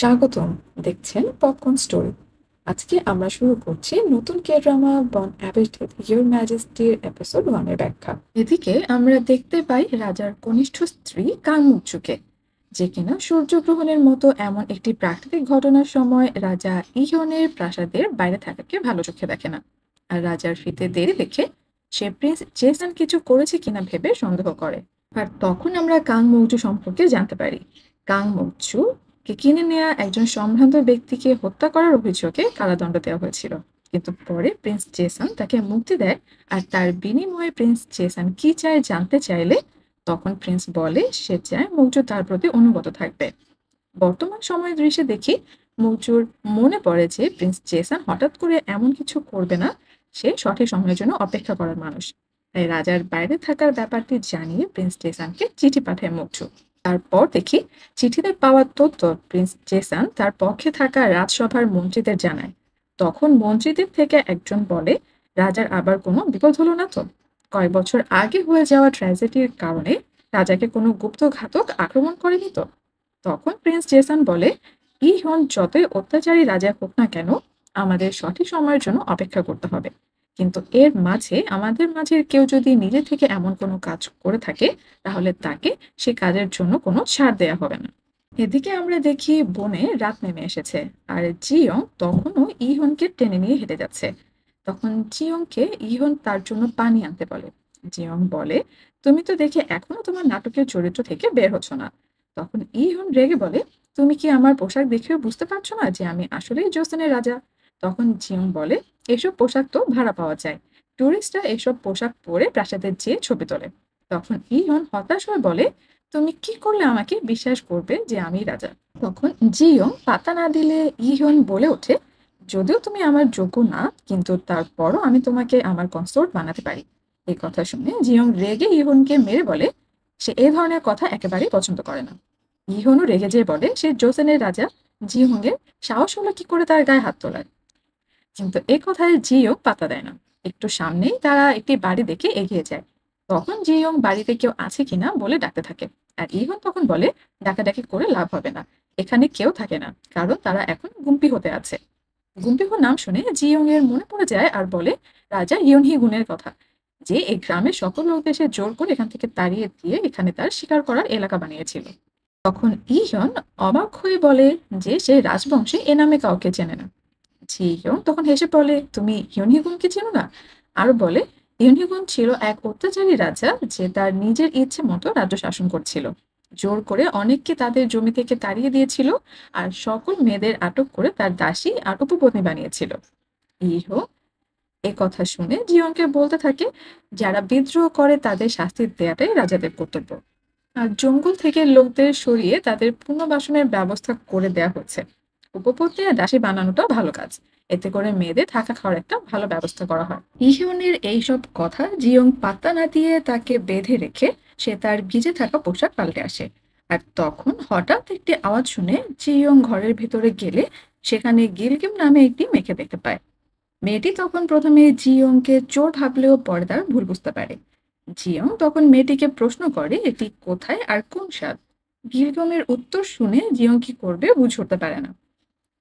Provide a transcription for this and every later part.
স্বাগতম। দেখছেন popcorn story. আজকে আমরা শুরু করছি নতুন কে ড্রামা বন অ্যাবেটেড ইয়োর ম্যাজেস্টির এপিসোড 1 এর ব্যাখ্যা। এদিকে আমরা দেখতে পাই রাজার কনিষ্ঠ স্ত্রী কাংমুকচুকে, যে কিনা সূর্যগ্রহণের মতো এমন একটি প্রাকৃতিক ঘটনার সময় রাজা ইহনের প্রাসাদের বাইরে থাকাকে ভালো চোখে দেখে না। আর রাজার ফিরতে দেরি দেখে সে প্রিন্স জেসন কিছু করেছে কিনা ভেবে সন্দেহ করে। আর তখন আমরা কাংমুকচু সম্পর্কে জানতে পারি। কাংমুকচু কে কিনে নেয়া একজন সম্ভ্রান্ত ব্যক্তিকে হত্যা করার অভিযোগে কারাদণ্ড দেওয়া হয়েছিল। কিন্তু পরে প্রিন্স জেসন তাকে মুক্তি দেয়। আর তার বিনিময়ে প্রিন্স জেসন কি চায় জানতে চাইলে তখন প্রিন্স বলে সে চায় মৌর্য তার প্রতি অনুগত থাকবে। বর্তমান সময়ের দৃশ্যে দেখি মৌর্যর মনে পড়ে যে প্রিন্স জেসন হঠাৎ করে এমন কিছু করবে না, সে সঠিক সময়ের জন্য অপেক্ষা করার মানুষ। তাই রাজার বাইরে থাকার ব্যাপারটি জানিয়ে প্রিন্স জেসনকে চিঠি পাঠায় মৌর্য। তারপর দেখি চিঠিতে পাওয়া তথ্য প্রিন্স জেসন তার পক্ষে থাকা রাজসভার মন্ত্রীদের জানায়। তখন মন্ত্রীদের থেকে একজন বলে রাজার আবার কোনো বিপদ হলো না তো? কয়েক বছর আগে হয়ে যাওয়া ট্র্যাজেডির কারণে রাজাকে কোনো গুপ্তঘাতক আক্রমণ করেনি তো? তখন প্রিন্স জেসন বলে ইহন যতই অত্যাচারী রাজা হোক না কেন, আমাদের সঠিক সময়ের জন্য অপেক্ষা করতে হবে। কিন্তু এর মাঝে আমাদের মাঝে কেউ যদি নিজে থেকে এমন কোনো কাজ করে থাকে, তাহলে তাকে সে কাজের জন্য কোনো ছাড় দেয়া হবে না। এদিকে আমরা দেখি বনে রাত নেমে এসেছে। আর জিয়ং তখনও ইহনকে টেনে নিয়ে হেঁটে যাচ্ছে। তখন জিয়ংকে ইহন তার জন্য পানি আনতে বলে। জিয়ং বলে তুমি তো দেখে এখনো তোমার নাটকের চরিত্র থেকে বের হচ্ছ না। তখন ইহন রেগে বলে তুমি কি আমার পোশাক দেখেও বুঝতে পারছো না যে আমি আসলেই জোসেনের রাজা? তখন জিয়ং বলে এসব পোশাক তো ভাড়া পাওয়া যায়, টুরিস্টরা এসব পোশাক পরে প্রাসাদের যেয়ে ছবি তোলে। তখন ইহন হতাশ হয়ে বলে তুমি কি করলে আমাকে বিশ্বাস করবে যে আমি রাজা? তখন জিয়ং পাত্তা না দিলে ইহন বলে ওঠে যদিও তুমি আমার যোগ্য না, কিন্তু তারপরও আমি তোমাকে আমার কনসোর্ট বানাতে পারি। এই কথা শুনে জিয়ং রেগে ইহনকে মেরে বলে সে এই ধরনের কথা একেবারেই পছন্দ করে না। ইহনও রেগে যেয়ে বলে সে জোসেনের রাজা, জিয়ংয়ের সাহস হলো কি করে তার গায়ে হাত তোলার। কিন্তু এ কথায় জিও পাত্তা দেয় না। একটু সামনেই তারা একটি বাড়ি দেখে এগিয়ে যায়। তখন জিয়ং বাড়িতে কেউ আছে কিনা বলে ডাকতে থাকে। আর ইহন তখন বলে ডাকাডাকি করে লাভ হবে না, এখানে কেউ থাকে না, কারণ তারা এখন গুম্পি হতে আছে। গুম্পিহোর নাম শুনে জিয়ং এর মনে পড়ে যায় আর বলে রাজা ইয়নহি গুণের কথা, যে এই গ্রামের সকল লোকদের সে জোর করে এখান থেকে তাড়িয়ে দিয়ে এখানে তার শিকার করার এলাকা বানিয়েছিল। তখন ইহন অবাক হয়ে বলে যে সে রাজবংশে এ নামে কাউকে চেনে না। জিয়ং তখন হেসে বলে তুমি ইয়নহিগুনকে চেনো না? আরো বলে ইয়নহিগুন ছিল এক অত্যাচারী রাজা যে তার নিজের ইচ্ছে মতো রাজ্য শাসন করছিল। জোর করে অনেককে তাদের জমি থেকে তাড়িয়ে দিয়েছিল আর সকল মেয়েদের আটক করে তার দাসী আর উপপত্নী বানিয়েছিল। ইহো এ কথা শুনে জিয়ংকে বলতে থাকে যারা বিদ্রোহ করে তাদের শাস্তি দেওয়াটাই রাজাদের কর্তব্য। আর জঙ্গল থেকে লোকদের সরিয়ে তাদের পুনর্বাসনের ব্যবস্থা করে দেয়া হচ্ছে। উপপত্নী আর দাসী বানানোটাও ভালো কাজ। এতে করে মেয়েদের থাকা খাওয়ার একটা ভালো ব্যবস্থা করা হয়। ইহিউনের এইসব কথা জিয়ং পাত্তা না দিয়ে তাকে বেঁধে রেখে সে তার ভিজে থাকা পোশাক পাল্টে আসে। আর তখন হঠাৎ একটি আওয়াজ শুনে জিয়ং ঘরের ভেতরে গেলে সেখানে গিলগিম নামে একটি মেয়েকে দেখতে পায়। মেয়েটি তখন প্রথমে জিয়ংকে চোর ভাবলেও পরে তার ভুল বুঝতে পারে। জিয়ং তখন মেয়েটিকে প্রশ্ন করে এটি কোথায় আর কোন স্বাদ। গিলগমের উত্তর শুনে জিয়ং কি করবে বুঝে উঠতে পারে না।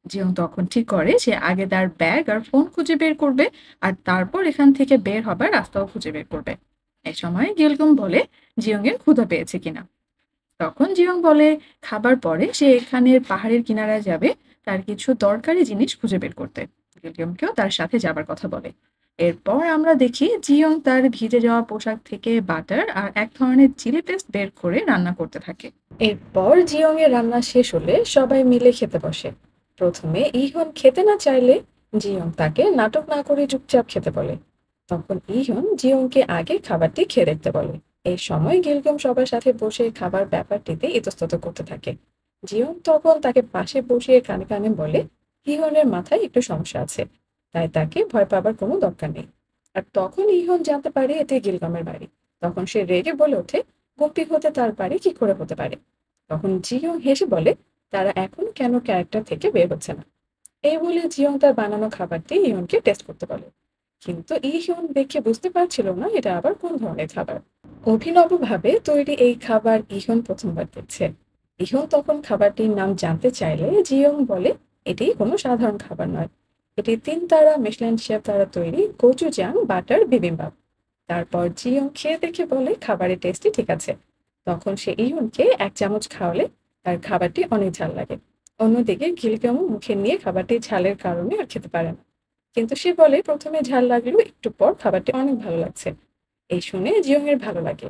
জিয়ং তখন ঠিক করে সে আগে তার ব্যাগ আর ফোন খুঁজে বের করবে, আর তারপর এখান থেকে বের হবার রাস্তাও খুঁজে বের করবে। এই সময় গিলগম বলে জিয়ং এর ক্ষুধা পেয়েছে কিনা। তখন জিয়ং বলে খাবার পরে সে এখানের পাহাড়ের কিনারায় যাবে তার কিছু দরকারি জিনিস খুঁজে বের করতে। গিলগমকেও তার সাথে যাবার কথা বলে। এরপর আমরা দেখি জিয়ং তার ভিজে যাওয়া পোশাক থেকে বাটার আর এক ধরনের চিলি পেস্ট বের করে রান্না করতে থাকে। এরপর জিয়ং এর রান্না শেষ হলে সবাই মিলে খেতে বসে। প্রথমে ইহন খেতে না চাইলে জিয়ং তাকে নাটক না করে চুপচাপ খেতে বলে। তখন ইহন জিয়ংকে আগে খাবারটি খেয়ে দেখতে বলে। এই সময় গিলগম সবার সাথে বসে খাবার ব্যাপারটিতে ইতস্তত করতে থাকে। জিয়ং তখন তাকে পাশে বসিয়ে কানে কানে বলে ইহনের মাথায় একটু সমস্যা আছে, তাই তাকে ভয় পাবার কোনো দরকার নেই। আর তখন ইহন জানতে পারে এতে গিলগমের বাড়ি। তখন সে রেগে বলে ওঠে গুপ্তি হতে তার বাড়ি কি করে হতে পারে। তখন জিয়ং হেসে বলে তারা এখন কেন ক্যারেক্টার থেকে বের হচ্ছে না। এই বলে জিয়ং তার বানানো খাবারটি ইহনকে টেস্ট করতে বলে। কিন্তু ইহন দেখে বুঝতে পারছিল না এটা আবার কোন ধরনের খাবার। অভিনবভাবে তৈরি এই খাবার ইহন প্রথমবার দেখছে। ইহন তখন খাবারটির নাম জানতে চাইলে জিয়ং বলে এটি কোনো সাধারণ খাবার নয়, এটি 3 তারা মিশলেন শেফ দ্বারা তৈরি গোচুজাং বাটার বিবিম্বাপ। তারপর জিয়ং খেয়ে দেখে বলে খাবারের টেস্টই ঠিক আছে। তখন সে ইহুনকে 1 চামচ খাওয়ালে তার খাবারটি অনেক ঝাল লাগে। অন্যদিকে গিলগামও মুখে নিয়ে খাবারটি ঝালের কারণে আর খেতে পারে না, কিন্তু সে বলে প্রথমে ঝাল লাগলেও একটু পর খাবারটি অনেক ভালো লাগছে। এই শুনে জিয়ং এর ভালো লাগে।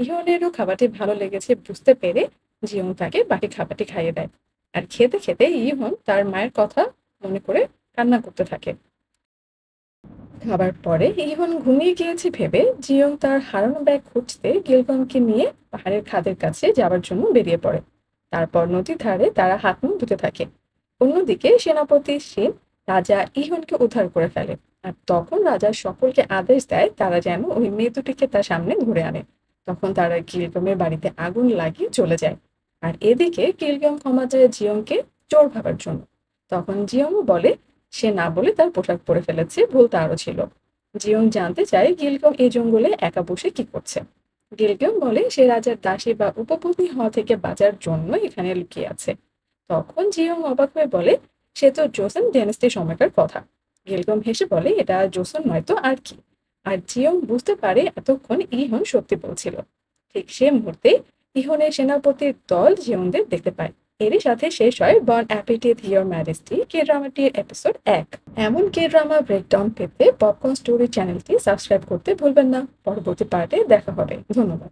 ইহনেরও খাবারটি ভালো লেগেছে বুঝতে পেরে জিয়ং তাকে বাকি খাবারটি খাইয়ে দেয়। আর খেতে খেতে ইহন তার মায়ের কথা মনে করে কান্না করতে থাকে। খাবার পরে ইহন ঘুমিয়ে গিয়েছে ভেবে জিয়ং তার হারানো ব্যাগ খুঁজতে গিলগামকে নিয়ে পাহাড়ের খাদের কাছে যাওয়ার জন্য বেরিয়ে পড়ে। তারপর নদীর ধারে তারা হাত মুখ ধুতে থাকে। অন্যদিকে সেনাপতি শিন রাজা ইহনকে উদ্ধার করে ফেলে। আর তখন রাজা সকলকে আদেশ দেয় তারা যেন ওই মেয়ে দুটিকে তার সামনে ধরে আনে। তখন তারা গিলগামের বাড়িতে আগুন লাগিয়ে চলে যায়। আর এদিকে গিলগাম ক্ষমা চায় জিয়ংকে চোর ভাবার জন্য। তখন জিয়ংও বলে সে না বলে তার পোশাক পরে ফেলেছে, ভুল তারও ছিল। জিয়ং জানতে চায় গিলগাম এই জঙ্গলে একা বসে কি করছে। গিলগাম বলে সে রাজার দাসী বা উপপত্নী হওয়া থেকে বাঁচার জন্য এখানে লুকিয়ে আছে। তখন জিয়ং অবাক হয়ে বলে সে তো জোসেন ডেনেস্টির সময়কার কথা। গিলগাম হেসে বলে এটা জোসন নয় তো আর কি। আর জিয়ং বুঝতে পারে এতক্ষণ ইহন সত্যি বলছিল। ঠিক সে মুহূর্তে ইহনের সেনাপতির দল জিয়ংদের দেখতে পায়। এরই সাথে শেষ হয় বন অ্যাপিটিভ হিওর ম্যাজেস্টি কে ড্রামাটির এপিসোড 1। এমন কে ড্রামা ব্রেকডাউন পেতে পপকর্ন স্টোরি চ্যানেলটি সাবস্ক্রাইব করতে ভুলবেন না। পরবর্তী পার্টে দেখা হবে। ধন্যবাদ।